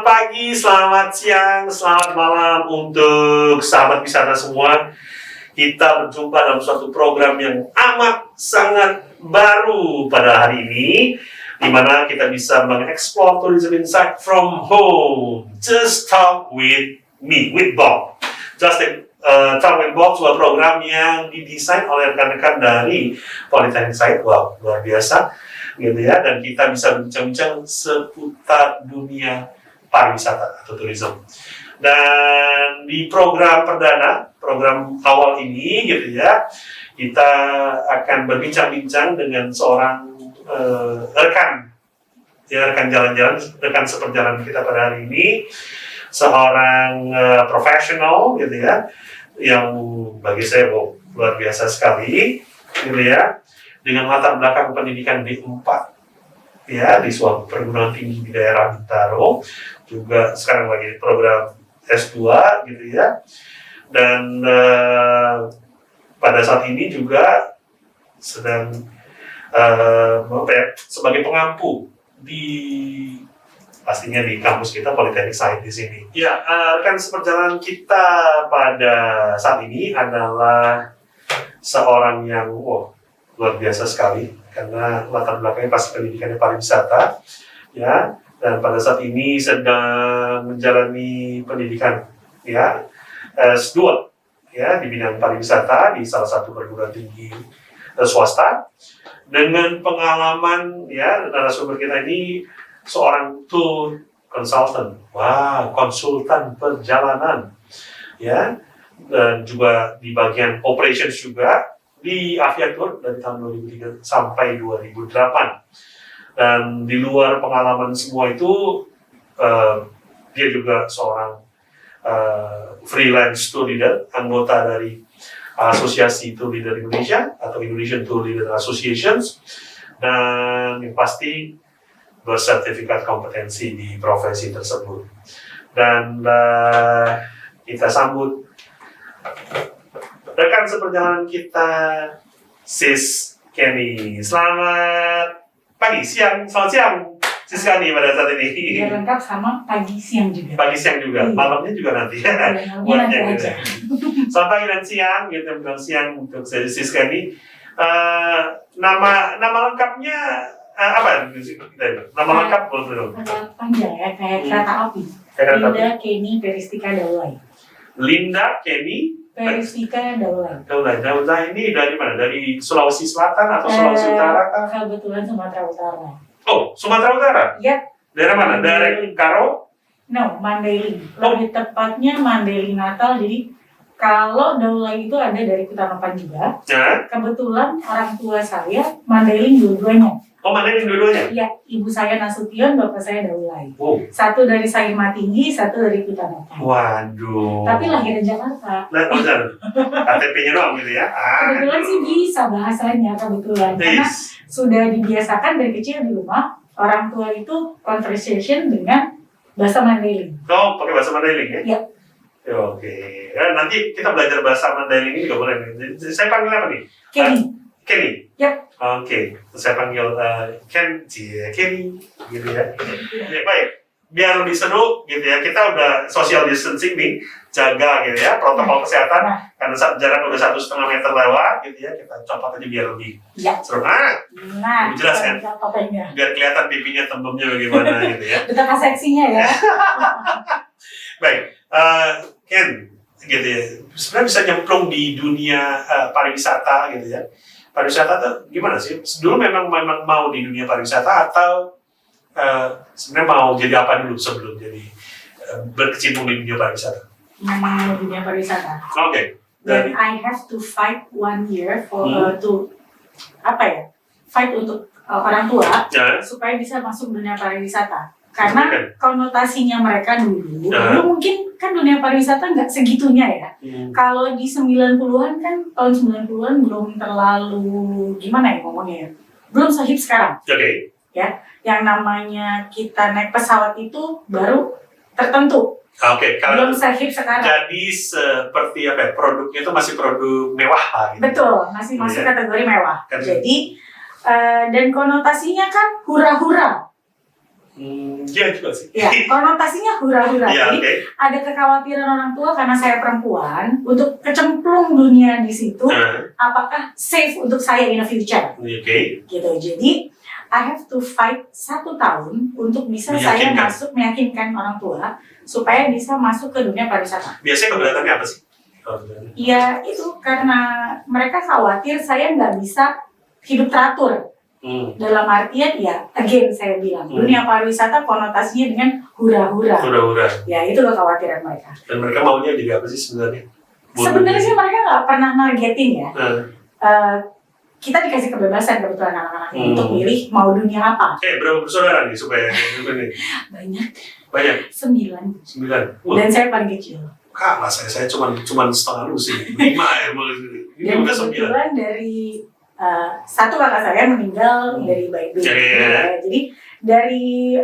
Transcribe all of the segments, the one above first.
Selamat pagi, selamat siang, selamat malam untuk sahabat wisata semua. Kita berjumpa dalam suatu program yang amat sangat baru pada hari ini, di mana kita bisa mengeksplor tourism insight from home. Just talk with me, with Bob. Talk with Bob, sebuah program yang didesain oleh rekan-rekan dari Politeknik Said. Wow, luar biasa, gitu ya. Dan kita bisa bincang-bincang seputar dunia pariwisata atau tourism. Dan di program perdana, program awal ini, gitu ya, kita akan berbincang-bincang dengan seorang rekan jalan-jalan, rekan seperjalanan kita pada hari ini, seorang profesional, gitu ya, yang bagi saya luar biasa sekali, gitu ya, dengan latar belakang pendidikan D4, ya, di suatu perguruan tinggi di daerah Bintaro, juga sekarang lagi program S2, gitu ya, dan pada saat ini juga sedang sebagai pengampu pastinya di kampus kita Politeknik Said di sini. Ya, rekan seperjalanan kita pada saat ini adalah seorang yang luar biasa sekali, karena latar belakangnya pasti pendidikannya pariwisata, ya, dan pada saat ini sedang menjalani pendidikan, ya, S2, ya, di bidang pariwisata di salah satu perguruan tinggi swasta, dengan pengalaman, ya, narasumber kita ini seorang tour consultant, konsultan perjalanan, ya, dan juga di bagian operations juga di Aviatur dari tahun 2003 sampai 2008. Dan di luar pengalaman semua itu, dia juga seorang freelance tour leader, anggota dari Asosiasi Tour Leader Indonesia atau Indonesian Tour Leader Associations, dan yang pasti bersertifikat kompetensi di profesi tersebut. Dan kita sambut rekan seperjalanan kita, Sis Kenny. Selamat pagi, siang, selamat siang, Sis Kenny pada saat ini. Biar lengkap sama pagi siang juga. Pagi siang juga, malamnya juga nanti. Nanti aja. Selamat pagi dan siang, kita bilang siang untuk Sis Kenny. Nama lengkapnya apa? Nama lengkap boleh. Panjang ya, kayak kereta api. Linda Kenny Peristika Daulay. Linda Kenny Peristika Daulay. Daulay ini dari mana? Dari Sulawesi Selatan atau Sulawesi Utara? Kebetulan Sumatera Utara. Oh, Sumatera Utara? Iya. Daerah mana? Daerah Karo? No, Mandailing. Lebih tepatnya Mandailing Natal. Jadi kalau Daulay itu ada dari Kutanopan juga. Ya. Kebetulan orang tua saya Mandailing dua-duanya. Oh, Mandailing dua-duanya? Iya, ibu saya Nasution, bapak saya Daulay. Oh. Satu dari Saima Tinggi, satu dari Kutanopan. Waduh. Tapi lahir di Jakarta. KTP-nya doang gitu ya? Kebetulan sih bisa bahasanya, kebetulan. Karena sudah dibiasakan dari kecil di rumah, orang tua itu conversation dengan bahasa Mandailing. Oh, pakai bahasa Mandailing ya? Iya. Oke. Nanti kita belajar bahasa Mandailing ini juga boleh. Saya panggil apa nih? Kenny. Kenny? Yap. Oke. Saya panggil Kenny, gitu ya. Baik. Biar lebih seru gitu ya, kita udah social distancing nih, jaga gitu ya protokol kesehatan, karena jarak udah 1,5 meter lewat gitu ya, kita copot aja biar lebih seru. Lebih jelas kan, biar kelihatan pipinya, tembemnya bagaimana gitu ya. Betapa seksinya ya. Baik, Ken gitu ya, sebenarnya bisa nyemplung di dunia pariwisata gitu ya. Pariwisata tuh gimana sih? Dulu memang mau di dunia pariwisata atau sebenarnya mau jadi apa dulu sebelum jadi berkecimpung di dunia pariwisata? Memang dunia pariwisata. Oke. Dan I have to fight 1 year for fight untuk orang tua supaya bisa masuk dunia pariwisata. Karena konotasinya mereka dulu mungkin kan dunia pariwisata nggak segitunya ya. Kalau di 90-an kan, tahun 90-an belum terlalu gimana ya ngomongnya ya, belum sehip sekarang. Ya, yang namanya kita naik pesawat itu baru tertentu. Belum sehip sekarang. Jadi seperti apa ya, produknya itu masih produk mewah lah gitu. Betul, masih masuk kategori mewah. Jadi dan konotasinya kan hura-hura. Iya juga sih. Ya, konotasinya hura-hura. Ya, Jadi ada kekhawatiran orang tua karena saya perempuan untuk kecemplung dunia di situ, apakah safe untuk saya in the future? Oke. Gitu. Jadi I have to fight 1 tahun untuk bisa saya masuk meyakinkan orang tua supaya bisa masuk ke dunia pariwisata. Biasanya keberatannya apa sih? Ya itu karena mereka khawatir saya nggak bisa hidup teratur. Dalam artian ya, again saya bilang, dunia pariwisata konotasinya dengan hura-hura. Hura-hura. Ya itu loh kekhawatiran mereka. Dan mereka maunya jadi apa sih sebenarnya? Sebenarnya sih mereka nggak pernah nargetin ya. Kita dikasih kebebasan kebetulan anak-anaknya untuk milih mau dunia apa. Berapa bersaudara nih supaya ini? Banyak. 9. Dan saya paling kecil. Kalah saya cuma setengah lu sih. 5 ya. Dan kebetulan dari satu kakak saya meninggal dari bayi. Jadi dari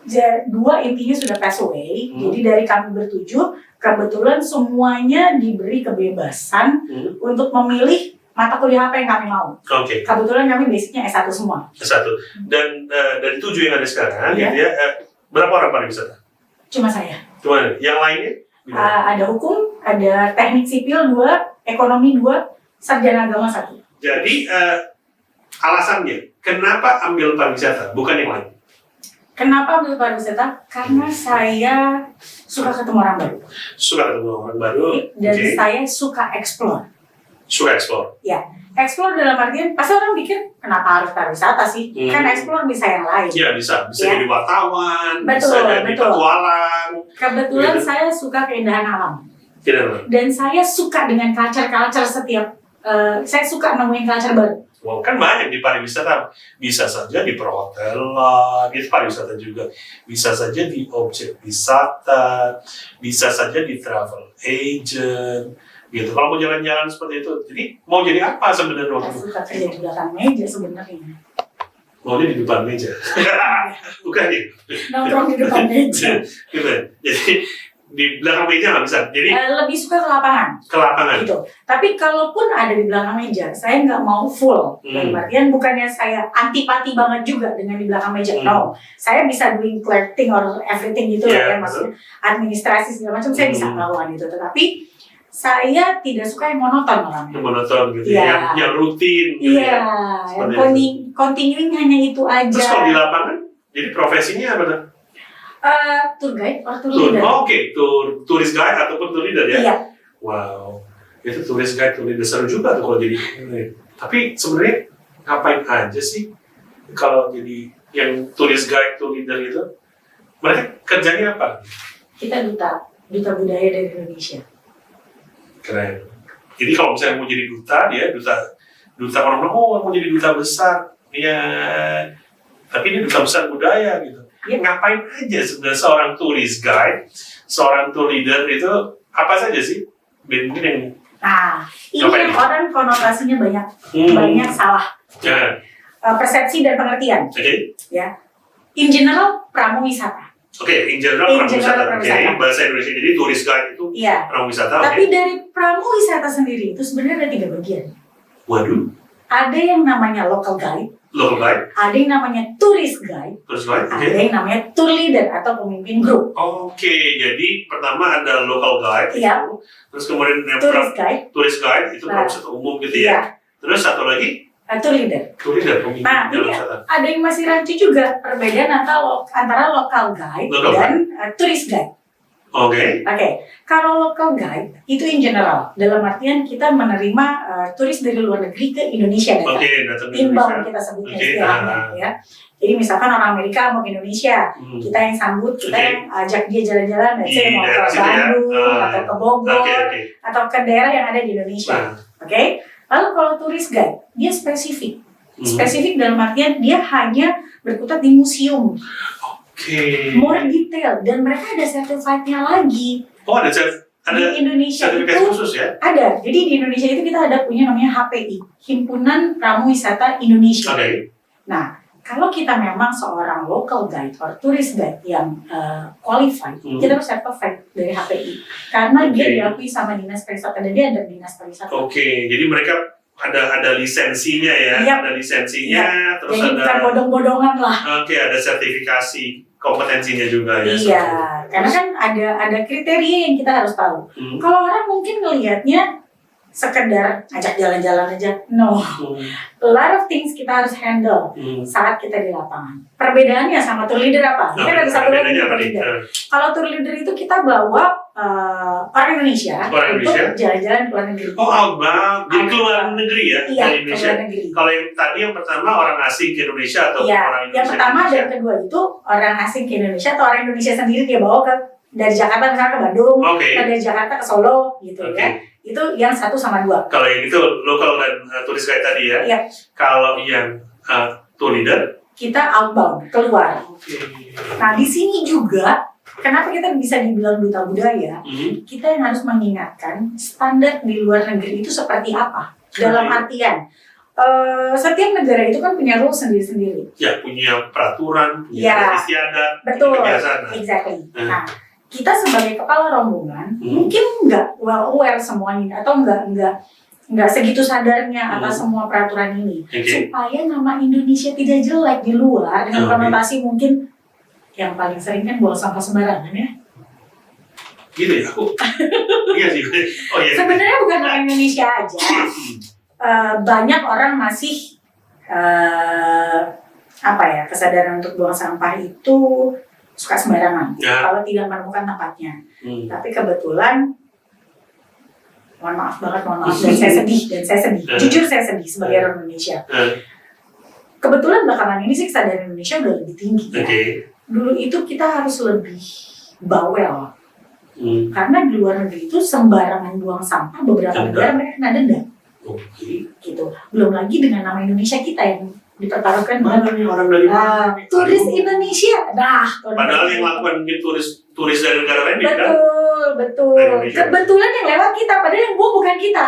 2 intinya sudah pass away. Jadi dari kami bertujuh, kebetulan semuanya diberi kebebasan untuk memilih mata kuliah apa yang kami mau. Kebetulan kami basicnya S1 semua. S1. Dan dari 7 yang ada sekarang, gitu ya, berapa orang pariwisata? Cuma saya. Cuma yang lainnya? Ada hukum, ada teknik sipil 2, ekonomi 2, sarjana agama 1. Jadi alasannya kenapa ambil pariwisata bukan yang lain? Kenapa ambil pariwisata? Karena saya suka ketemu orang baru. Suka ketemu orang baru. Dan saya suka explore. Suka explore. Ya, explore dalam artian pasti orang pikir kenapa harus pariwisata sih? Kan explore bisa yang lain. Iya bisa jadi wartawan, betul, bisa jadi petualang. Kebetulan saya suka keindahan alam. Dan saya suka dengan culture setiap. Saya suka nemuin culture baru. Wow, kan banyak di pariwisata, bisa saja di perhotelan, di pariwisata juga, bisa saja di objek wisata, bisa saja di travel agent, gitu. Kalau mau jalan-jalan seperti itu, jadi mau jadi apa sebenarnya? Saya suka kerja di belakang meja sebenarnya. Maunya di depan meja, bukan ya? Nongkrong di depan meja. Gitu. Jadi di belakang meja nggak bisa. Jadi lebih suka ke lapangan. Ke lapangan. Gitu. Tapi kalaupun ada di belakang meja, saya nggak mau full. Dalam artian bukannya saya antipati banget juga dengan di belakang meja. No, saya bisa doing clerking or everything gitu ya, maksudnya administrasi segala macam saya bisa melakukan itu. Tetapi saya tidak suka yang monoton orangnya. Yang monoton gitu ya. Yang rutin gitu ya. Yang continuing hanya itu aja. Terus kalau di lapangan, jadi profesinya apa tuh? Tour guide or tour leader. Turis guide ataupun tour leader ya? Iya. Wow, itu turis guide, tour leader seru juga tuh kalau jadi. Tapi sebenarnya ngapain aja sih kalau jadi yang turis guide, tour leader itu? Mereka kerjanya apa? Kita duta budaya dari Indonesia. Keren. Jadi kalau misalnya mau jadi duta, dia duta orang-orang mau jadi duta besar, ya. Tapi ini duta besar budaya gitu. Ngapain aja sebenarnya seorang tourist guide, seorang tour leader itu apa saja sih? Mungkin yang ini yang orang konotasinya banyak salah. Persepsi dan pengertian. Ya. In general pramuwisata. In general pramuwisata. Bahasa Indonesia jadi tourist guide itu pramuwisata. Tapi dari pramuwisata sendiri itu sebenarnya ada 3 bagian. Waduh. Ada yang namanya local guide. Ada yang namanya tourist guide. Ada yang namanya tour leader atau pemimpin grup. Jadi pertama ada local guide. Terus kemudian tourist guide itu pariwisata umum gitu ya. Terus satu lagi tour leader. Pemimpin ini ada yang masih rancu juga perbedaan antara local guide dan tourist guide. Kalau local guide itu in general, dalam artian kita menerima turis dari luar negeri ke Indonesia inbound kita sebutnya istilahnya ya. Jadi misalkan orang Amerika mau ke Indonesia, kita yang sambut, kita yang ajak dia jalan-jalan, misalnya mau ke Bandung atau ke Bogor atau ke daerah yang ada di Indonesia. Lalu kalau tourist guide, dia spesifik. Spesifik dalam artian dia hanya berkutat di museum. More detail, dan mereka ada certified-nya lagi. Ada di Indonesia itu khusus ya? Ada. Jadi di Indonesia itu kita ada punya namanya HPI, Himpunan Pramuwisata Indonesia. Nah, kalau kita memang seorang local guide or tourist guide yang qualified, kita harus certified dari HPI. Karena dia diakui sama dinas pariwisata dan dia ada dinas pariwisata. Jadi mereka ada lisensinya ya, Yap. ada lisensinya, Yap. terus Jadi bukan bodong-bodongan lah. Oke, ada sertifikasi kompetensinya juga ya. Iya, karena kan ada kriteria yang kita harus tahu. Kalau orang mungkin ngelihatnya sekedar ajak jalan-jalan aja, no. A lot of things kita harus handle saat kita di lapangan. Perbedaannya sama tour leader apa? Ini kan ada satu lagi tour leader. Kalau tour leader itu kita bawa orang Indonesia untuk jalan-jalan ke luar negeri. Oh, outbound, jadi ke luar negeri ya? Iya, dari Indonesia. ke luar negeri. Kalau yang tadi yang pertama orang asing ke Indonesia atau iya, orang Indonesia? Yang pertama dan kedua itu orang asing ke Indonesia atau orang Indonesia sendiri dia bawa dari Jakarta misalnya ke Bandung, dari Jakarta ke Solo gitu ya. Itu yang 1 sama 2. Kalau yang itu lokal dan turis kayak tadi ya. Iya. Kalau yang tour leader, kita outbound, keluar. Nah di sini juga kenapa kita bisa dibilang duta budaya? Kita yang harus mengingatkan standar di luar negeri itu seperti apa. Dalam artian setiap negara itu kan punya rules sendiri-sendiri. Ya, punya peraturan, punya istiadat, betul, kebiasaan. Exactly. Nah, kita sebagai kepala rombongan mungkin nggak well aware semuanya atau nggak segitu sadarnya atas semua peraturan ini supaya nama Indonesia tidak jelek di luar dengan konotasi mungkin yang paling sering kan buang sampah sembarangan ya. Gitu ya aku. Iya sih. Oh iya. Sebenarnya bukan orang Indonesia aja. Banyak orang masih kesadaran untuk buang sampah itu suka sembarangan kalau tidak menemukan tempatnya. Tapi kebetulan mohon maaf dan saya sedih. Jujur saya sedih sebagai orang Indonesia. Kebetulan belakangan ini sih kesadaran Indonesia udah lebih tinggi ya. Dulu itu kita harus lebih bawel. Karena di luar negeri itu sembarangan buang sampah beberapa negara mereka kena denda. Gitu. Belum lagi dengan nama Indonesia kita yang dipertaruhkan orang dari mana? Turis Indonesia. Padahal yang lakukan mungkin turis dari negara lain betul. Kebetulan yang lewat kita, padahal yang buang bukan kita.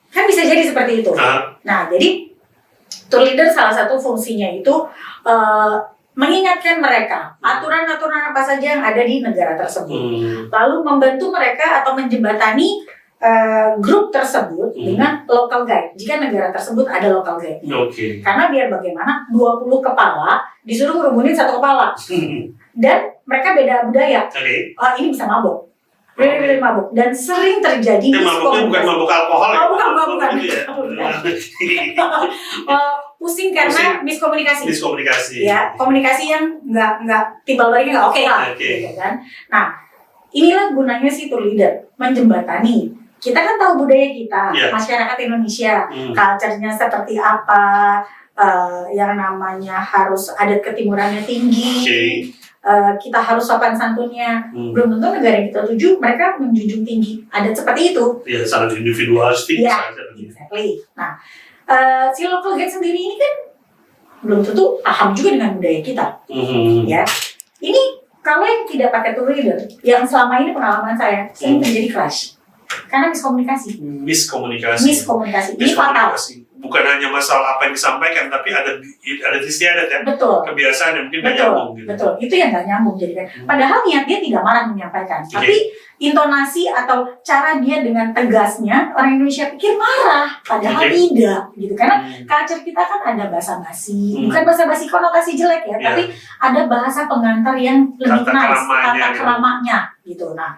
Kan bisa jadi seperti itu. Nah, jadi tour leader salah satu fungsinya itu mengingatkan mereka aturan-aturan apa saja yang ada di negara tersebut. Lalu membantu mereka atau menjembatani grup tersebut dengan local guide jika negara tersebut ada local guide-nya. Karena biar bagaimana 20 kepala disuruh ngerumunin 1 kepala. Dan mereka beda budaya. Ini bisa mabok. Benar-benar mabok dan sering terjadi miskomunikasi. Bukan mabok alkohol ya? Bukan. Pusing karena miskomunikasi. Ya, komunikasi yang nggak timbal baliknya nggak oke lah. Gitu kan. Nah, inilah gunanya si tour leader menjembatani. Kita kan tahu budaya kita, masyarakat Indonesia, culture-nya seperti apa, yang namanya harus adat ketimurannya tinggi, kita harus sopan santunnya. Belum tentu negara yang kita tuju mereka menjunjung tinggi adat seperti itu. Iya, sangat individualistik. Exactly. Nah, si local guide sendiri ini kan belum tentu paham juga dengan budaya kita. Ya, ini kalau yang tidak pakai tour leader, yang selama ini pengalaman saya sering terjadi clash. Karena miskomunikasi. Ini fatal. Bukan hanya masalah apa yang disampaikan, tapi ada istiadat ya. Betul. Kebiasaan yang mungkin nggak nyambung. Gitu. Betul. Itu yang nggak nyambung jadi kan. Padahal niat dia tidak marah menyampaikan, tapi intonasi atau cara dia dengan tegasnya orang Indonesia pikir marah, padahal tidak, gitu. Karena culture kita kan ada bahasa basi, bukan bahasa basi konotasi jelek ya, tapi ada bahasa pengantar yang lebih nice, kata keramanya, gitu. Nah.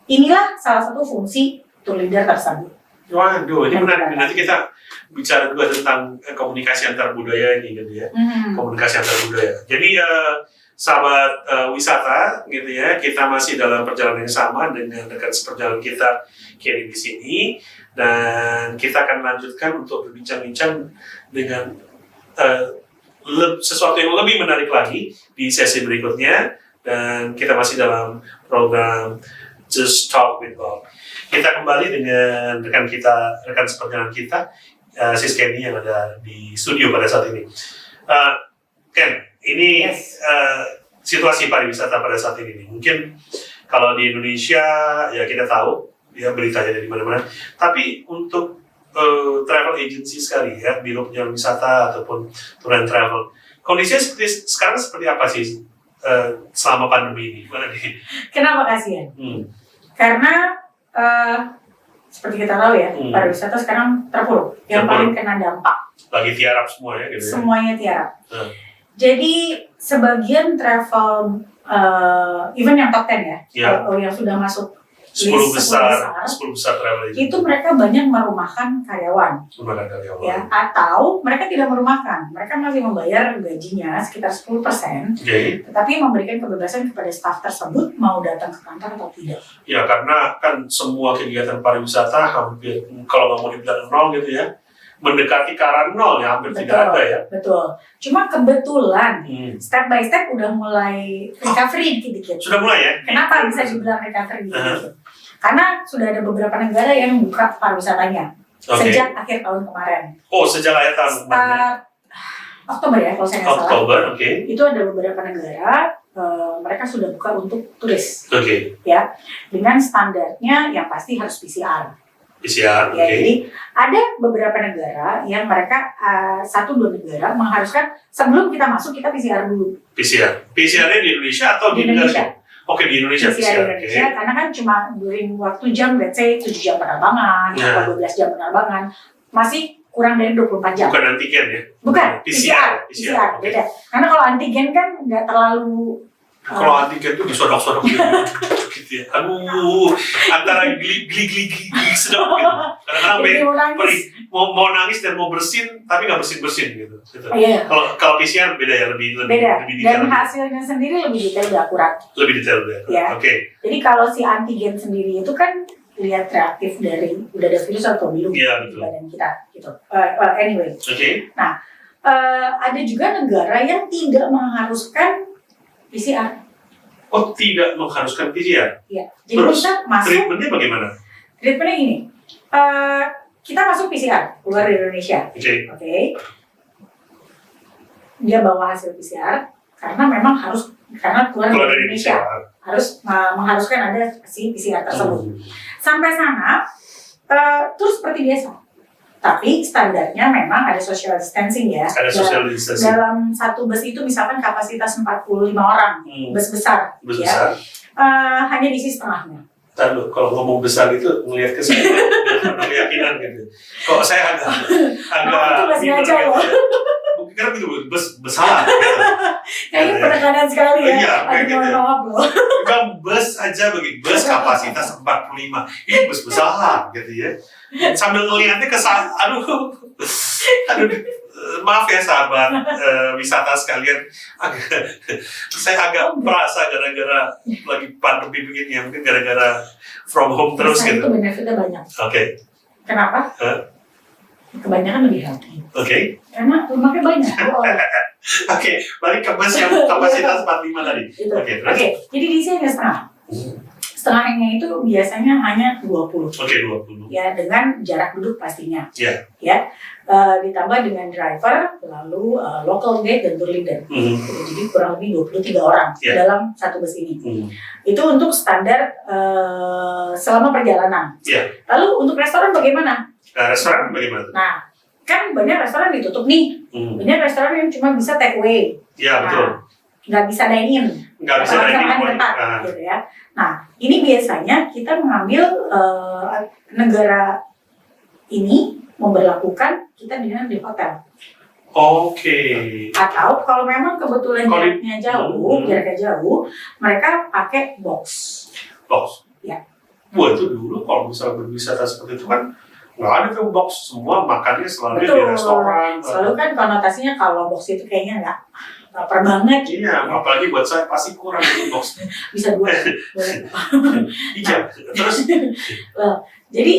Inilah salah satu fungsi tour leader tersebut. Waduh, ini menarik. Nanti kita bicara juga tentang komunikasi antar budaya ini, gitu ya. Komunikasi antar budaya. Jadi sahabat wisata, gitu ya, kita masih dalam perjalanan yang sama dengan rekan seperjalanan kita Kenny di sini, dan kita akan lanjutkan untuk berbincang-bincang dengan sesuatu yang lebih menarik lagi di sesi berikutnya, dan kita masih dalam program Just Talk with Bob. Kita kembali dengan rekan seperjalanan kita, Sis Kenny yang ada di studio pada saat ini. Ken, ini situasi pariwisata pada saat ini. Mungkin kalau di Indonesia ya kita tahu ya beritanya dari mana-mana. Tapi untuk travel agency sekali ya, biro penjualan wisata ataupun tour and travel, kondisinya sekarang seperti apa sih? Selama pandemi ini, gimana nih? Kenapa kasihan? Karena seperti kita tahu ya, pariwisata sekarang terpuruk. Yang paling kena dampak. Lagi tiarap semua ya gitu. Semuanya tiarap. Jadi sebagian travel even yang top 10 ya, yang sudah masuk 10 besar travel itu mereka banyak merumahkan karyawan. Ya, atau mereka tidak merumahkan, mereka masih membayar gajinya sekitar 10%, tetapi memberikan kebebasan kepada staf tersebut mau datang ke kantor atau tidak. Ya, karena kan semua kegiatan pariwisata hampir, kalau nggak mau dibilang nol gitu ya, mendekati ke arah nol ya, hampir tidak ada ya. Betul. Cuma kebetulan step by step udah mulai recovery dikit-dikit. Sudah mulai ya? Kenapa bisa dibilang recovery dikit-dikit? Karena sudah ada beberapa negara yang buka pariwisatanya sejak akhir tahun kemarin. Oh, sejak akhir tahun kemarin. Oktober ya, kalau saya nggak salah. Oktober, Itu ada beberapa negara mereka sudah buka untuk turis. Ya, dengan standarnya yang pasti harus PCR. Ya, jadi ada beberapa negara yang mereka 1-2 negara mengharuskan sebelum kita masuk kita PCR dulu. PCR-nya di Indonesia atau di Indonesia? Di Indonesia. Di Indonesia, karena kan cuma during waktu jam, let's say 7 jam penerbangan atau 12 jam penerbangan, masih kurang dari 24 jam. Bukan antigen ya? Bukan, PCR, beda. Karena kalau antigen kan nggak terlalu. Kalau antigen tuh disodok-sodok gitu ya. Aduh, antara geli sedap gitu. Kadang-kadang mau nangis dan mau bersin, tapi nggak bersin gitu. Kalau PCR beda ya, lebih beda. detail. Dan hasilnya sendiri lebih detail, lebih akurat. Lebih detail ya. Jadi kalau si antigen sendiri itu kan lihat reaktif dari udah ada virus atau belum di badan kita gitu. Anyway. Nah, ada juga negara yang tidak mengharuskan PCR. Oh, tidak mengharuskan PCR? Iya. Jadi terus kita masuk. Treatmentnya bagaimana? Treatmentnya ini, kita masuk PCR keluar dari Indonesia. Dia bawa hasil PCR karena memang harus keluar dari Indonesia harus mengharuskan ada si PCR tersebut. Sampai sana, terus seperti biasa. Tapi standarnya memang ada social distancing ya. Ada social distancing. Dalam satu bus itu misalkan kapasitas 45 orang, bus besar. Ya, hanya diisi setengahnya. Lalu kalau ngomong besar itu ngelihat ke saya, keyakinan gitu. Kalau saya agak itu masih aja loh. Karena itu bus besar. Gitu. Kayaknya penekanan sekali ya. Iya, kayak gitu. Maaf loh. Bukan bus aja bus kapasitas 45. Ini bus besar gitu ya. Sambil ngelihatnya ke sana, aduh, maaf ya sahabat wisata sekalian, saya agak merasa gara-gara lagi pandemi begini ya, mungkin gara-gara from home terus gitu. Itu benefitnya banyak. Kenapa? Kebanyakan lebih healthy. Karena lemaknya banyak. Balik ke bus yang kapasitas 45 tadi. Jadi di sini ada setengah. Setengahnya itu biasanya hanya 20. 20. Ya, dengan jarak duduk pastinya. Ya. Ditambah dengan driver, lalu local guide dan tour leader. Jadi kurang lebih 23 orang dalam satu bus ini. Itu untuk standar selama perjalanan. Lalu untuk restoran bagaimana? Restoran bagaimana? Nah, kan banyak restoran ditutup nih. Banyak restoran yang cuma bisa take away. Betul. Nggak bisa dine-in. Nggak bisa dine-in. Gitu ya. Nah, ini biasanya kita mengambil negara ini memberlakukan kita dinner di hotel. Atau kalau memang kebetulan jaraknya jauh, mereka pakai box. Ya. Wah, itu dulu kalau misalnya berwisata seperti itu kan nggak ada tuh box, semua makannya selalu di restoran. Selalu kan konotasinya kalau box itu kayaknya nggak lapar banget. Iya, apalagi buat saya pasti kurang itu box. Bisa 2. Iya, terus. Jadi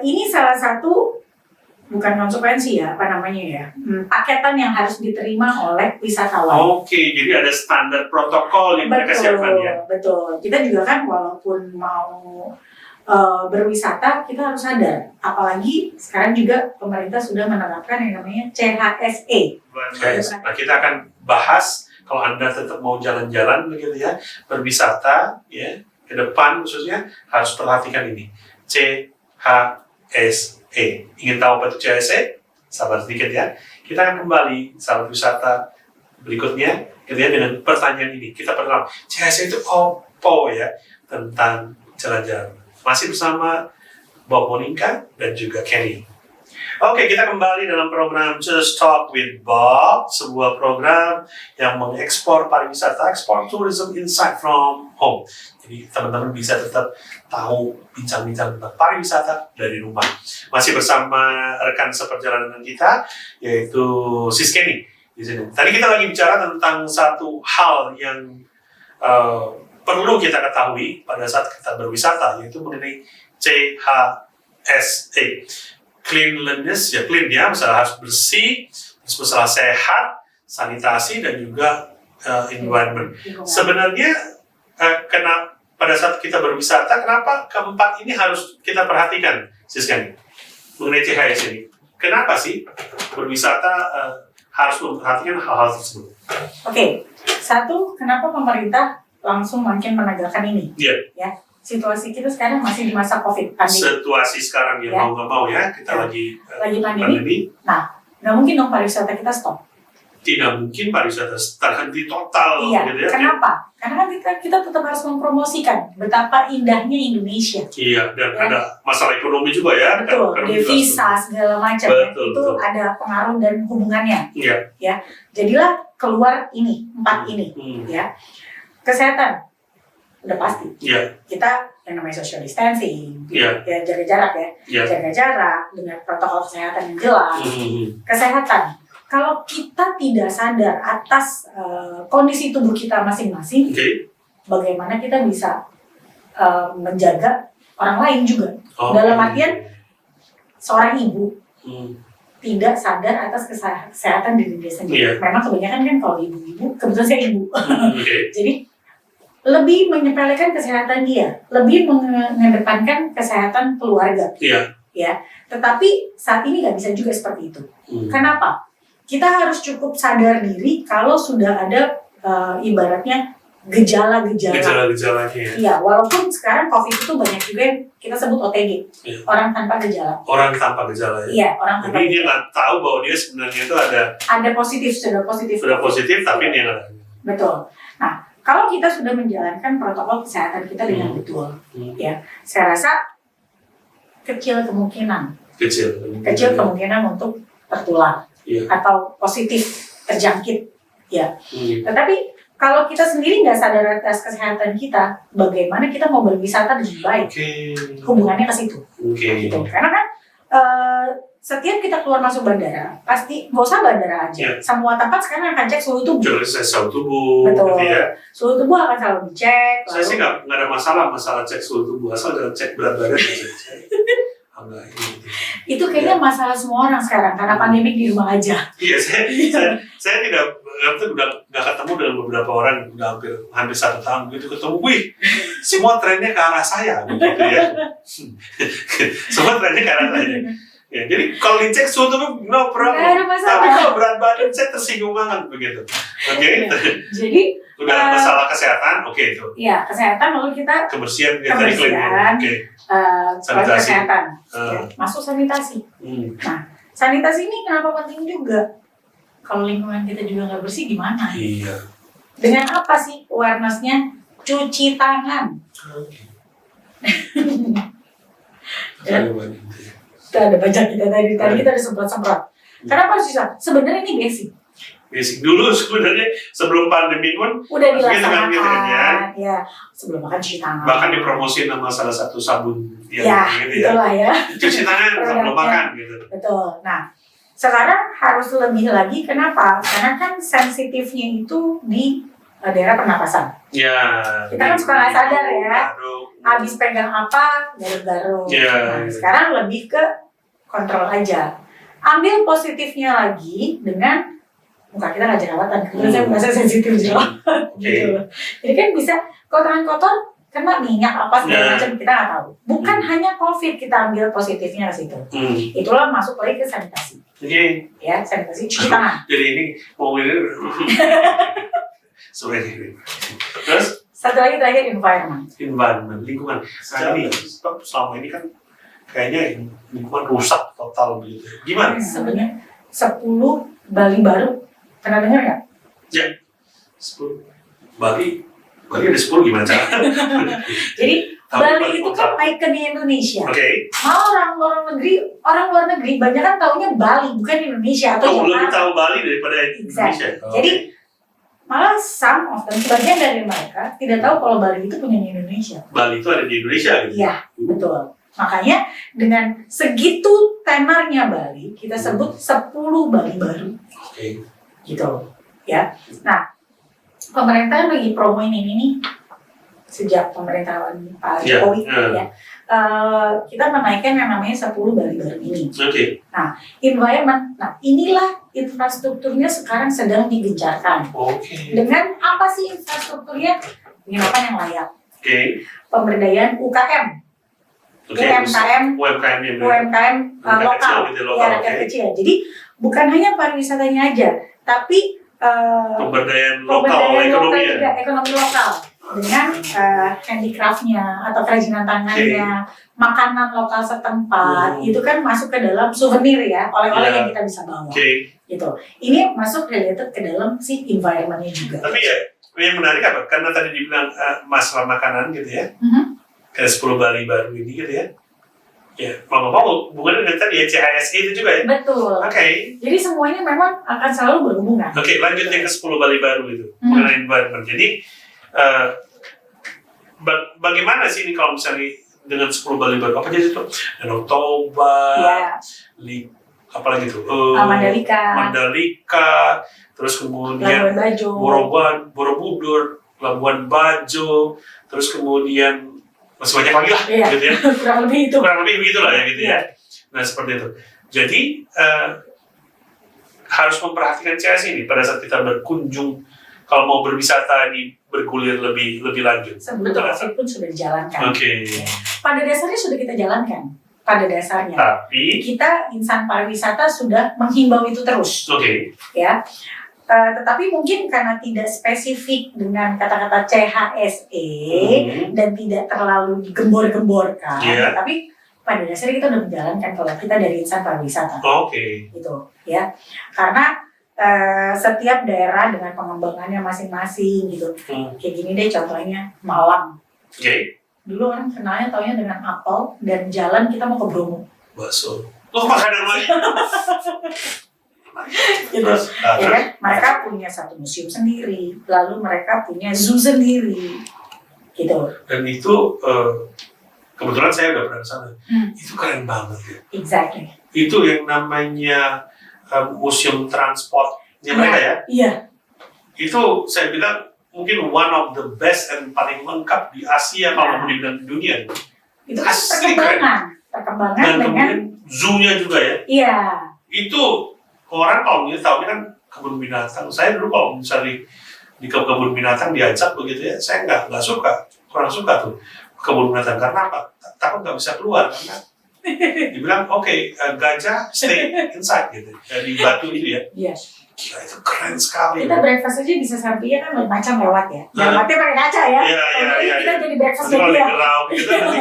ini salah satu bukan konsekuensi ya, paketan yang harus diterima oleh wisatawan. Jadi ada standar protokol yang mereka siapkan ya. Betul. Kita juga kan walaupun mau berwisata kita harus sadar, apalagi sekarang juga pemerintah sudah menerapkan yang namanya CHSE. Nah, kita akan bahas kalau Anda tetap mau jalan-jalan begitu ya, berwisata ya, ke depan khususnya harus perhatikan ini. CHSE. Ingin tahu apa itu CHSE? Sabar sedikit ya. Kita akan kembali sahabat wisata berikutnya gitu ya, dengan pertanyaan ini. Kita pertama, CHSE itu apa ya tentang jalan-jalan? Masih bersama Bob Monica, dan juga Kenny. Oke, kita kembali dalam program Just Talk with Bob, sebuah program yang mengekspor pariwisata, ekspor tourism insight from home. Jadi teman-teman bisa tetap tahu bincang-bincang tentang pariwisata dari rumah. Masih bersama rekan seperjalanan kita, yaitu Sis Kenny di sini. Tadi kita lagi bicara tentang satu hal yang perlu kita ketahui pada saat kita berwisata, yaitu mengenai CHSE. Cleanliness, ya clean ya, masalah harus bersih, masalah sehat, sanitasi, dan juga environment. Sebenarnya pada saat kita berwisata, kenapa keempat ini harus kita perhatikan, Siska, mengenai CHS ini? Kenapa sih berwisata harus memperhatikan hal-hal tersebut? Oke, satu, kenapa pemerintah langsung makin menegakkan ini? Iya. Ya, situasi kita sekarang masih di masa COVID pandemi. Situasi sekarang ya, mau nggak mau ya, kita lagi pandemi. Nah, nggak mungkin dong pariwisata kita stop. Tidak mungkin pariwisata terhenti total. Iya, gitu ya. Kenapa? Karena kan kita tetap harus mempromosikan betapa indahnya Indonesia. Iya, dan ada masalah ekonomi juga ya. Betul, devisa segala macam. Itu ada pengaruh dan hubungannya. Iya. Ya, jadilah keluar ini, 4 ini. Ya, kesehatan. Udah pasti. Yeah. Kita yang namanya social distancing, ya jaga jarak ya, jaga jarak dengan protokol kesehatan yang jelas. Kesehatan, kalau kita tidak sadar atas kondisi tubuh kita masing-masing, bagaimana kita bisa menjaga orang lain juga. Dalam artian seorang ibu tidak sadar atas kesehatan diri dia sendiri. Memang kebanyakan kan kalau ibu-ibu, kebetulan saya ibu, jadi lebih menyepelekan kesehatan dia, lebih mengedepankan kesehatan keluarga. Ya, tetapi saat ini nggak bisa juga seperti itu. Kenapa? Kita harus cukup sadar diri kalau sudah ada ibaratnya gejala-gejalanya. Iya, walaupun sekarang COVID itu banyak juga yang kita sebut OTG, orang tanpa gejala. Orang tanpa gejala ya. Iya, orang tanpa. Jadi dia nggak tahu bahwa dia sebenarnya itu ada positif, sudah positif, tapi dia nggak. Betul. Nah, kalau kita sudah menjalankan protokol kesehatan kita dengan betul, ya, saya rasa kecil kemungkinan untuk tertular atau positif terjangkit, ya. Tetapi kalau kita sendiri nggak sadar atas kesehatan kita, bagaimana kita mau berwisata dengan baik? Hubungannya ke situ. Gitu. Karena kan setiap kita keluar masuk bandara, pasti nggak usah bandara aja. Semua tempat sekarang akan cek suhu tubuh. Suhu tubuh. Betul. Gitu ya. Suhu tubuh akan selalu dicek. Saya sih nggak ada masalah cek suhu tubuh, asal jangan cek berat badan. Itu kayaknya masalah semua orang sekarang karena pandemik di rumah aja. Iya, saya tidak udah nggak ketemu dengan beberapa orang udah hampir 1 tahun gitu ketemu, wih semua trennya ke arah saya begitu ya. Semua trennya ke arah saya. Ya, jadi kalau dicek suhu tubuh no problem. Tapi kalau berat badan saya tersinggung banget begitu. Jadi udah masalah kesehatan, itu. Iya, kesehatan lalu kita kebersihan, sanitasi. Kesehatan. Masuk sanitasi. Nah, sanitasi ini kenapa penting juga? Kalau lingkungan kita juga nggak bersih gimana? Iya. Dengan apa sih awareness-nya? Cuci tangan. Kita ada baca kita tadi kita ada semprot-semprot. Kenapa harus bisa? Sebenarnya ini basic. Dulu sebenarnya sebelum pandemi pun udah dilaksanakan ya. Sebelum makan cuci tangan. Bahkan dipromosiin sama salah satu sabun gitu itulah ya. Cuci tangan sebelum makan gitu. Betul. Nah, sekarang harus lebih lagi, kenapa? Karena kan sensitifnya itu di daerah pernapasan. Ya. Kita kan suka nggak sadar ya. Habis pegang apa, garuk-garuk. Nah, sekarang lebih ke kontrol aja. Ambil positifnya lagi dengan muka kita nggak jerawatan, karena saya merasa sensitif jerawat. Gitu. Jadi kan bisa tangan kotor kena minyak apa segala macam, kita nggak tahu. Bukan hanya COVID, kita ambil positifnya ke situ. Itulah masuk lagi ke sanitasi. Ya, sanitasi cuci tangan. Jadi ini mau ini. Terus satu lagi terakhir environment, lingkungan. Selama ini kan kayaknya lingkungan rusak total begitu. Gimana? Sebenarnya 10 Bali baru pernah dengar nggak? Ya, 10 Bali ada 10 gimana cara? Jadi Bali itu kan ikonnya Indonesia. Oke. Malah orang luar negeri banyak kan taunya Bali bukan Indonesia atau Jakarta. Lebih tahu Bali daripada Indonesia. Jadi malah some of them, sebagian dari mereka tidak tahu kalau Bali itu punya Indonesia. Bali itu ada di Indonesia gitu? Iya, betul. Makanya dengan segitu tenornya Bali, kita sebut 10 Bali baru. Oke. Gitu, ya. Nah, pemerintah lagi promoin ini nih sejak pemerintahan Pak Jokowi ya. Kita menaikkan yang namanya 10 Bali baru ini. Oke. Nah, environment. Nah, inilah infrastrukturnya sekarang sedang digencarkan. Oke. Dengan apa sih infrastrukturnya? Penginapan yang layak. Oke. Pemberdayaan UKM. UMKM lokal, ya rakyat kecil. Jadi bukan hanya pariwisatanya aja, tapi pemberdayaan lokal ekonomi juga, ekonomi lokal dengan handicraftnya atau kerajinan tangannya, makanan lokal setempat, itu kan masuk ke dalam souvenir ya, oleh-oleh yang kita bisa bawa. Gitu. Ini masuk related ke dalam si environment-nya juga. Tapi ya, yang menarik apa? Karena tadi dibilang masalah makanan gitu ya. Kayak 10 Bali baru ini gitu ya. Ya, mau hubungannya dengan tadi ya, CHSE itu juga ya? Betul. Oke. Jadi semuanya memang akan selalu berhubungan. Oke, lanjut yang ke 10 Bali baru itu. Mengenai environment. Jadi, bagaimana sih ini kalau misalnya dengan 10 Bali baru? Apa jadi itu? Danau Toba, apalagi itu? Mandalika, terus kemudian Borobudur, Labuan Bajo, terus kemudian masih banyak lagi lah, gitu ya. Kurang lebih begitulah ya, gitu ya. Nah seperti itu. Jadi harus memperhatikan CHSE ini pada saat kita berkunjung, kalau mau berwisata ini bergulir lebih lanjut. Sebelum COVID pun sudah dijalankan. Oke. Pada dasarnya sudah kita jalankan. Pada dasarnya. Tapi kita insan pariwisata sudah menghimbau itu terus. Oke. Ya. Tetapi mungkin karena tidak spesifik dengan kata-kata CHSE dan tidak terlalu digembor-gemborkan, tapi pada dasarnya kita sudah menjalankan kalau kita dari insan pariwisata. Gitu, ya. Karena setiap daerah dengan pengembangannya masing-masing gitu. Kayak gini deh contohnya Malang. Dulu orang kenalnya taunya dengan apel dan jalan kita mau ke Bromo. Bakso. Makanan lagi. Gitu, ya kan? Mereka punya satu museum sendiri, lalu mereka punya zoo sendiri, gitu. Dan itu kebetulan saya udah pernah ke sana. Itu keren banget ya. Exactly. Itu yang namanya museum transportnya mereka ya. Iya. Itu saya bilang mungkin one of the best and paling lengkap di Asia kalau mau dibilang di dunia. Itu kan perkembangan dan dengan kemudian zoo-nya juga ya. Iya. Itu orang kalau tahu kan kebun binatang. Saya dulu kalau misalnya di kebun binatang diajak begitu ya, saya kurang suka tuh kebun binatang. Karena apa? Takut nggak bisa keluar karena dibilang gajah stay inside gitu di batu itu ya. Iya. Gila itu keren sekali. Kita breakfast aja bisa sampai ya kan macam lewat ya. Lewatnya pakai kaca ya. Iya. Kita jadi breakfast jadi ya. Nanti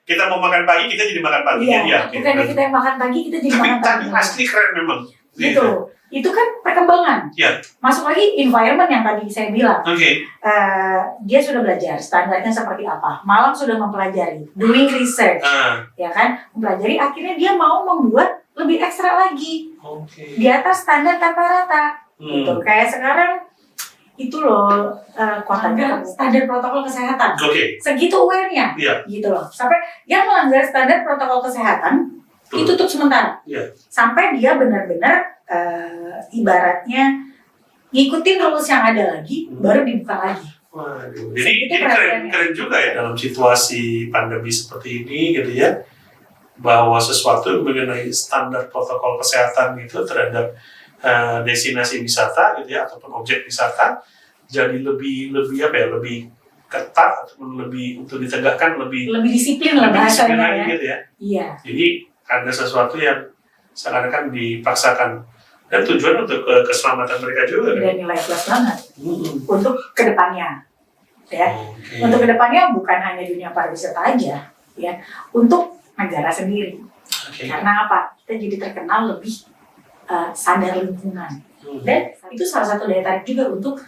kita mau makan pagi kita jadi makan pagi. Iya. Bukannya kita yang makan pagi kita jadi makan pagi. Tapi asli keren memang. Gitu. Itu kan perkembangan. Iya. Masuk lagi environment yang tadi saya bilang. Oke. Dia sudah belajar standarnya seperti apa. Malang sudah mempelajari, doing research, ya kan, mempelajari. Akhirnya dia mau membuat lebih ekstra lagi. Di atas standar rata-rata. Gitu. Kayak sekarang itu loh kotanya standar protokol kesehatan. Segitu aware-nya. Gitu loh. Sampai yang melanggar standar protokol kesehatan ditutup sementara. Sampai dia benar-benar ibaratnya ngikutin rules yang ada lagi, baru dibuka lagi. Waduh, jadi keren juga ya dalam situasi pandemi seperti ini gitu ya, bahwa sesuatu mengenai standar protokol kesehatan itu terhadap destinasi wisata gitu ya, ataupun objek wisata jadi lebih ketat ataupun lebih untuk ditegakkan lebih disiplin lah bahasanya ya. Gitu ya. Iya. Jadi ada sesuatu yang seakan-akan dipaksakan dan tujuan untuk keselamatan mereka juga. Dan nilai plus banget untuk kedepannya, ya. Untuk kedepannya bukan hanya dunia pariwisata aja, ya. Untuk negara sendiri. Karena apa? Kita jadi terkenal lebih sadar lingkungan. Dan itu salah satu daya tarik juga untuk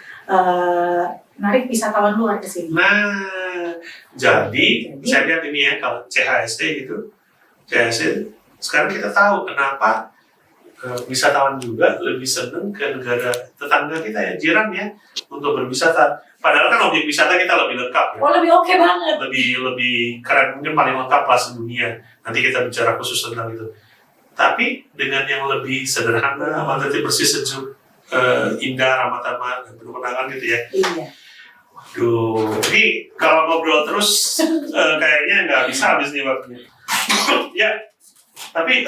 menarik wisatawan luar ke sini. Nah, jadi saya lihat ini ya, kalau CHSD gitu, CHSD, sekarang kita tahu kenapa wisatawan juga lebih seneng ke negara tetangga kita ya, jiran ya, untuk berwisata. Padahal kan objek wisata kita lebih lengkap ya. Oh, lebih oke banget. Lebih keren, mungkin paling lengkap lah sedunia. Nanti kita bicara khusus tentang itu. Tapi dengan yang lebih sederhana, nanti bersih, sejuk, indah, ramah-tamah, dan penuh kenangan gitu ya. Iya. Waduh, ini kalau ngobrol terus kayaknya nggak bisa habis nih waktunya. Ya, tapi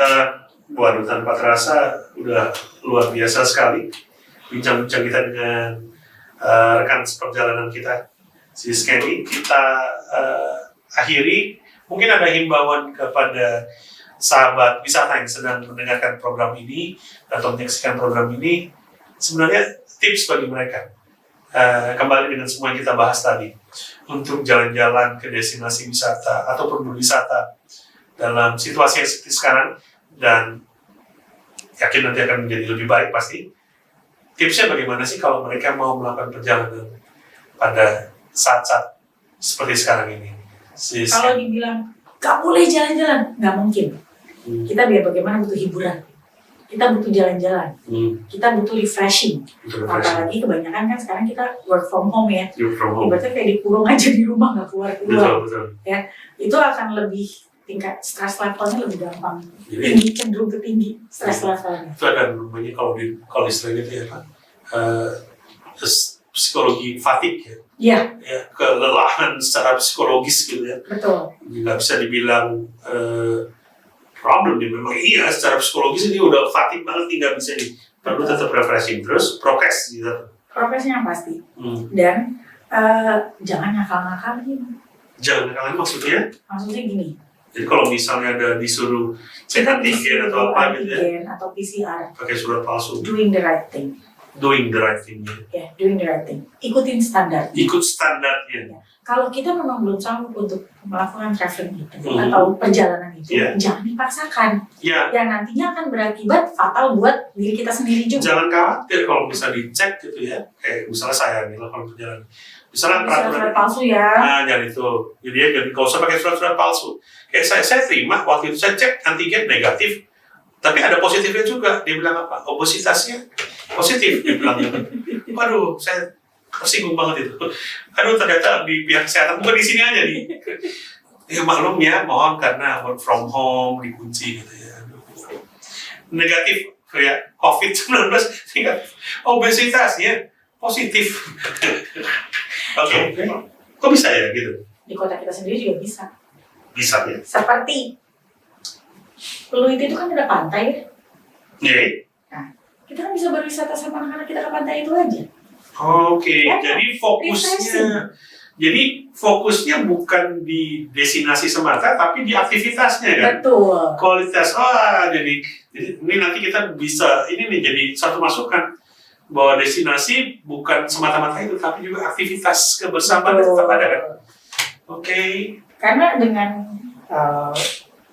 waduh, tanpa terasa udah luar biasa sekali bincang-bincang kita dengan rekan seperjalanan kita, si Skelly. Kita akhiri, mungkin ada himbauan kepada sahabat wisata yang sedang mendengarkan program ini atau menyaksikan program ini, sebenarnya tips bagi mereka kembali dengan semua yang kita bahas tadi untuk jalan-jalan ke destinasi wisata ataupun berwisata dalam situasi yang seperti sekarang, dan yakin nanti akan menjadi lebih baik pasti. Tipsnya bagaimana sih kalau mereka mau melakukan perjalanan pada saat-saat seperti sekarang ini? Kalau dibilang gak boleh jalan-jalan, nggak mungkin. Kita biar bagaimana butuh hiburan, kita butuh jalan-jalan, kita butuh refreshing. Apalagi kebanyakan kan sekarang kita work from home ya, ibaratnya kayak dikurung aja di rumah, nggak keluar-keluar. Ya, itu akan lebih tingkat stress levelnya lebih gampang, tinggi, cenderung ke tinggi stress levelnya. Itu ada namanya kalau istilahnya itu ya Pak, psikologi fatigue ya. Iya. Ya, kelelahan secara psikologis gitu ya. Betul. Nggak bisa dibilang problem ya, memang iya secara psikologis ini udah fatigue banget nih, nggak bisa nih. Perlu tetap refreshing terus, prokes gitu. Prokesnya pasti. Dan jangan ngakal-ngakalin. Jangan ngakal-ngakalin maksudnya? Maksudnya gini. Jadi kalau misalnya ada disuruh cek antigen atau apa gitu ya, atau PCR, pakai surat palsu. Doing the right thing. Doing the right thing ya. Ya, doing the right thing. Ikutin standar. Ikut standarnya. Ya. Kalau kita memang belum sanggup untuk melakukan traveling itu atau perjalanan itu, jangan dipaksakan. Ya. Yang nantinya akan berakibat fatal buat diri kita sendiri juga. Jangan khawatir kalau bisa dicek gitu ya. Kayak misalnya saya nih kalau perjalanan. Misalnya peraturan surat palsu ya. Nah, jangan itu. Jadi ya, kalau usah pakai surat-surat palsu. Kayak saya terima waktu itu saya cek antigen negatif. Tapi ada positifnya juga. Dia bilang apa? Obesitasnya positif. Dia bilang gitu. Waduh, saya tersinggung banget itu. Aduh, ternyata di pihak kesehatan bukan di sini aja nih. Ya maklum ya, mohon karena work from home dikunci gitu ya. Negatif ya, COVID-19 tingkat obesitasnya positif. Oke. Kok bisa ya gitu? Di kota kita sendiri juga bisa. Bisa ya. Seperti Pluit itu kan ada pantai ya. Iya. Nah, kita kan bisa berwisata sama anak-anak kita ke pantai itu aja. Oke, Ya, jadi fokusnya bukan di destinasi semata, tapi di aktivitasnya kan. Betul. Kualitas, jadi ini nanti kita bisa ini nih jadi satu masukan bahwa destinasi bukan semata-mata itu, tapi juga aktivitas kebersamaan tetap ada kan. Oke. Karena dengan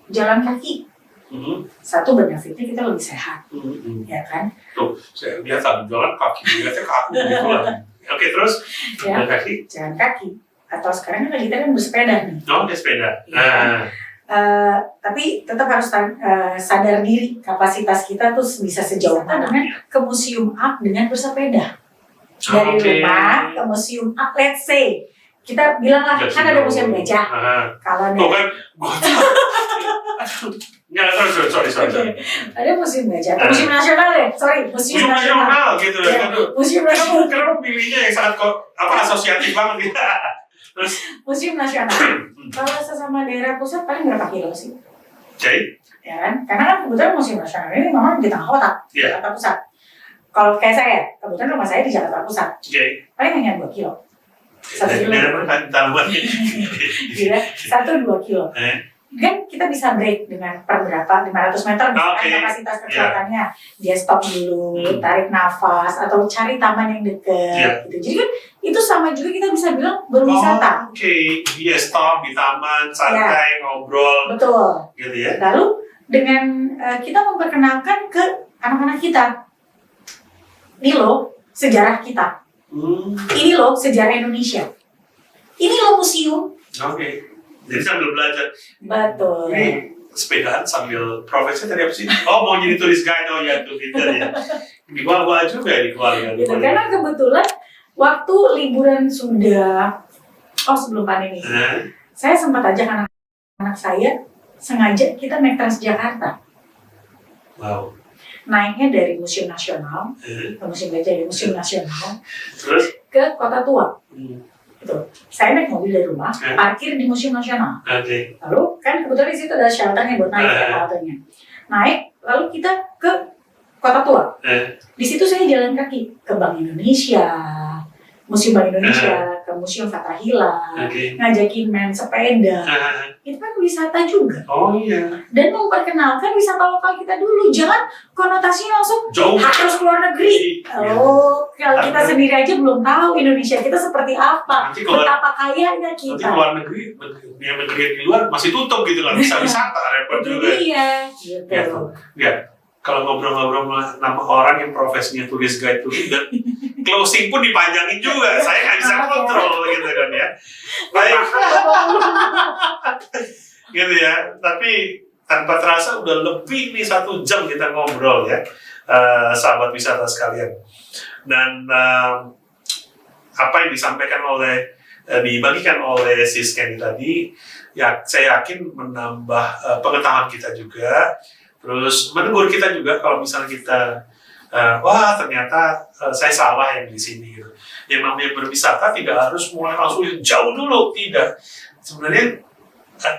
jalan kaki, satu benefitnya kita lebih sehat, ya kan? Tuh, saya lihat tadi jalan kaki, lihatnya kaku gitu lah. Oke, terus Ya, jalan kaki. jalan kaki. Atau sekarang kan kita kan bersepeda nih. Oh, sepeda. Ya. Tapi tetap harus sadar diri kapasitas kita tuh bisa sejauh mana dengan ke museum art dengan bersepeda. Dari rumah ke museum art, let's say kita bilang lah kan ada museum gajah. Kalau tuh kan, sorry. Ada museum gajah, museum nasional ya, museum nasional gitu ya. Museum nasional. Kenapa pilihnya yang sangat asosiatif banget gitu. Terus museum nasional. Kalau sesama daerah pusat paling berapa kilo sih? Oke. Ya kan? Karena kan kebetulan museum nasional ini memang di tengah kota, Jakarta Pusat. Kalau kayak saya, kebetulan rumah saya di Jakarta Pusat. Paling hanya 2 kilo. 1 kilo. Gila, 1-2 kilo. Kan kita bisa break dengan per berapa 500 meter misalkan kapasitas kecepatannya. Dia stop dulu, tarik nafas atau cari taman yang dekat gitu. Jadi kan itu sama juga kita bisa bilang berwisata. Dia stop di taman, santai, ngobrol. Betul. Gitu ya. Lalu dengan kita memperkenalkan ke anak-anak kita. Nih loh, sejarah kita. Ini loh sejarah Indonesia. Ini loh museum. Oke. Jadi sambil belajar. Betul. Ini sepedaan sambil profesi tadi apa sih? Oh, mau jadi turis guide, oh ya tuh pinter ya. Dibawa juga ya di keluarga. Gitu, karena kebetulan waktu liburan sudah, sebelum pandemi, saya sempat ajak anak-anak saya sengaja kita naik Transjakarta. Wow. Naiknya dari Museum Nasional, Museum Gajah ya, Museum Nasional, terus ke Kota Tua. Gitu. Saya naik mobil dari rumah, parkir di Museum Nasional. Lalu kan kebetulan di situ ada shelternya buat naik ya haltenya. Naik, lalu kita ke Kota Tua. Di situ saya jalan kaki ke Bank Indonesia, Museum Bank Indonesia, ke Museum Fathahillah, ngajakin main sepeda. Itu kan wisata juga. Oh iya. Dan memperkenalkan wisata lokal kita dulu. Jangan konotasinya langsung jauh harus keluar negeri. Kalau kita sendiri aja belum tahu Indonesia kita seperti apa, betapa kayanya kita. Nanti keluar negeri, negeri di luar masih tutup gitu lah, bisa wisata, repot juga. Iya, gitu. Ya, kalau ngobrol-ngobrol sama orang yang profesinya turis guide turis dan closing pun dipanjangin juga, saya nggak bisa kontrol gitu kan ya. Baik, gitu ya. Tapi tanpa terasa udah lebih nih 1 jam kita ngobrol ya, sahabat wisata sekalian. Dan apa yang disampaikan dibagikan oleh Sis Kenny tadi, ya saya yakin menambah pengetahuan kita juga. Terus menegur kita juga kalau misalnya kita wah ternyata saya salah yang di sini gitu. Yang namanya berwisata tidak harus mulai langsung jauh dulu, tidak. Sebenarnya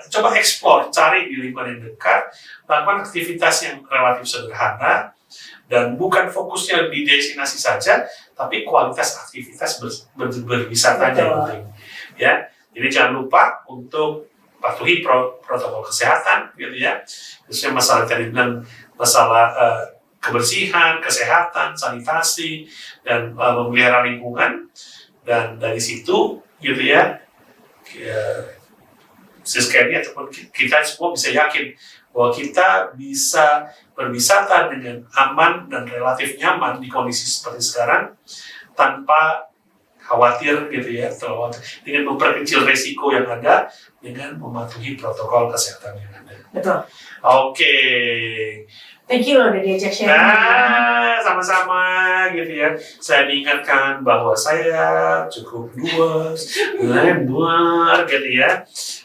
coba eksplor, cari di lingkungan yang dekat, lakukan aktivitas yang relatif sederhana dan bukan fokusnya di destinasi saja, tapi kualitas aktivitas berwisatanya yang penting. Ya, jadi jangan lupa untuk patuhi protokol kesehatan, gitu ya. Khususnya masalah tadi bilang masalah kebersihan, kesehatan, sanitasi, dan memelihara lingkungan. Dan dari situ, gitu ya, Sis Kenny ataupun kita semua bisa yakin bahwa kita bisa berwisata dengan aman dan relatif nyaman di kondisi seperti sekarang tanpa khawatir gitu ya, dengan memperkecil resiko yang ada dengan mematuhi protokol kesehatan yang ada. Betul. Oke. Thank you loh udah diajak sharing. Nah, sama-sama gitu ya. Saya diingatkan bahwa saya cukup luas, lebar gitu ya.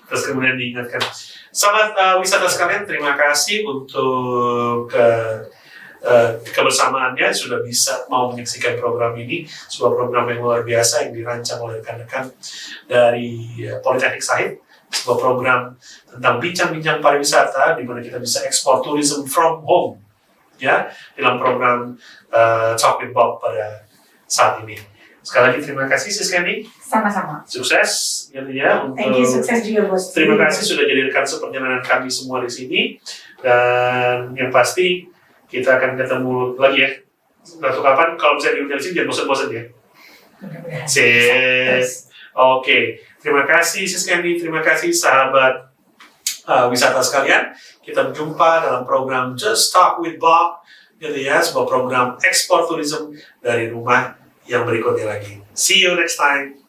Terus kemudian diingatkan, sobat wisata sekalian, terima kasih untuk kebersamaannya, sudah bisa mau menyaksikan program ini, sebuah program yang luar biasa yang dirancang oleh rekan-rekan dari Politeknik Sahid, sebuah program tentang bincang-bincang pariwisata di mana kita bisa ekspor tourism from home ya dalam program Talk with Bob pada saat ini. Sekali lagi terima kasih Sis Kenny. Sama-sama. Sukses gitu ya. Thank you, sukses juga bos. Terima kasih sudah jadi rekan seperjalanan kami semua di sini, dan yang pasti kita akan ketemu lagi ya. Suatu kapan kalau bisa diundang sini jangan bosan-bosan ya. Oke. Terima kasih Sis Kenny, terima kasih sahabat wisata sekalian. Kita berjumpa dalam program Just Talk with Bob, gitu ya, sebuah program ekspor tourism dari rumah yang berikutnya lagi. See you next time.